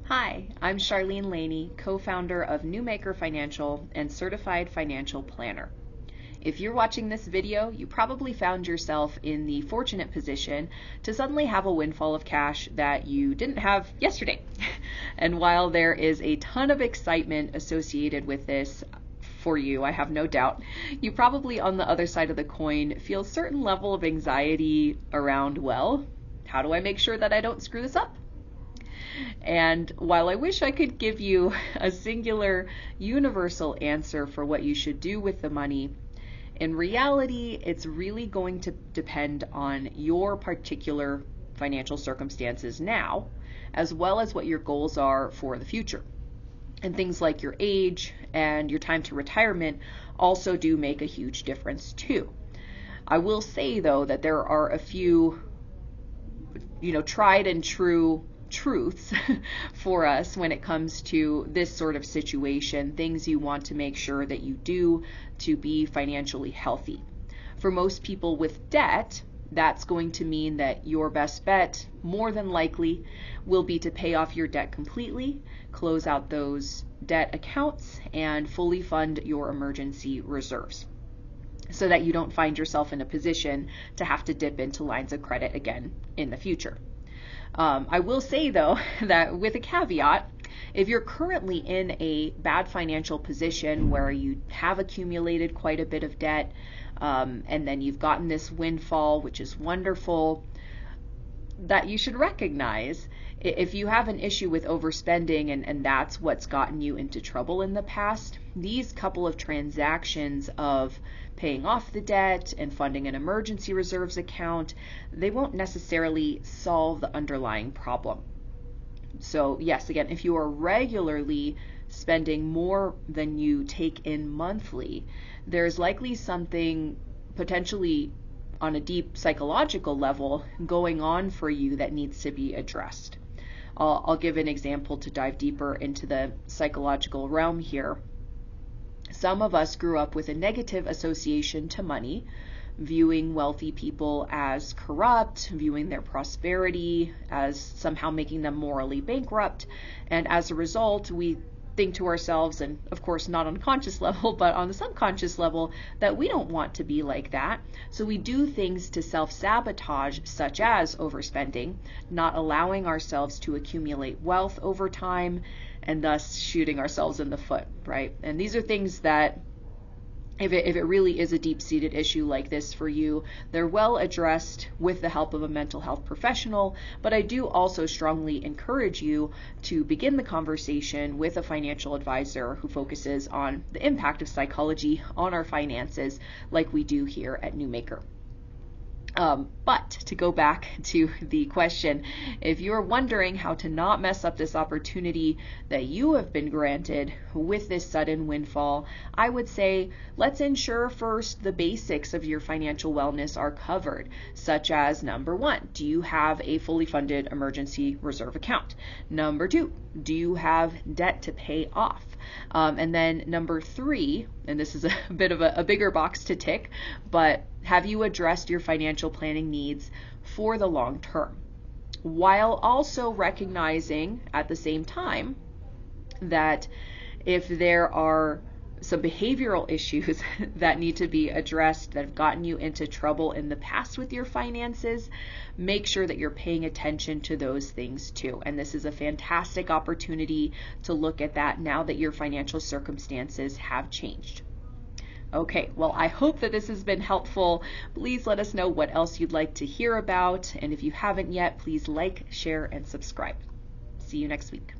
Hi, I'm Charlene Laney, co-founder of Newmaker Financial and Certified Financial Planner. If you're watching this video, you probably found yourself in the fortunate position to suddenly have a windfall of cash that you didn't have yesterday. And while there is a ton of excitement associated with this for you, I have no doubt, you probably on the other side of the coin feel a certain level of anxiety around, well, how do I make sure that I don't screw this up? And while I wish I could give you a singular, universal answer for what you should do with the money, in reality, it's really going to depend on your particular financial circumstances now, as well as what your goals are for the future. And things like your age and your time to retirement also do make a huge difference too. I will say though that there are a few, tried and true truths for us when it comes to this sort of situation, things you want to make sure that you do to be financially healthy. For most people with debt, that's going to mean that your best bet, more than likely, will be to pay off your debt completely, close out those debt accounts, and fully fund your emergency reserves so that you don't find yourself in a position to have to dip into lines of credit again in the future. I will say though that with a caveat, if you're currently in a bad financial position where you have accumulated quite a bit of debt, and then you've gotten this windfall, which is wonderful, that you should recognize if you have an issue with overspending and that's what's gotten you into trouble in the past, these couple of transactions of paying off the debt and funding an emergency reserves account, they won't necessarily solve the underlying problem. So yes, again, if you are regularly spending more than you take in monthly, there's likely something potentially on a deep psychological level going on for you that needs to be addressed. I'll give an example to dive deeper into the psychological realm here. Some of us grew up with a negative association to money, viewing wealthy people as corrupt, viewing their prosperity as somehow making them morally bankrupt, and as a result, we think to ourselves, and of course not on a conscious level, but on the subconscious level, that we don't want to be like that. So we do things to self-sabotage, such as overspending, not allowing ourselves to accumulate wealth over time, and thus shooting ourselves in the foot, right? And these are things that if it really is a deep-seated issue like this for you, they're well addressed with the help of a mental health professional, but I do also strongly encourage you to begin the conversation with a financial advisor who focuses on the impact of psychology on our finances like we do here at Newmaker. But to go back to the question, if you're wondering how to not mess up this opportunity that you have been granted with this sudden windfall, I would say let's ensure first the basics of your financial wellness are covered, such as number one, do you have a fully funded emergency reserve account? Number two, do you have debt to pay off? And then number three, and this is a bit of a bigger box to tick, but have you addressed your financial planning needs for the long term? While also recognizing at the same time that if there are some behavioral issues that need to be addressed that have gotten you into trouble in the past with your finances, make sure that you're paying attention to those things too. And this is a fantastic opportunity to look at that now that your financial circumstances have changed. Okay, well, I hope that this has been helpful. Please let us know what else you'd like to hear about. And if you haven't yet, please like, share, and subscribe. See you next week.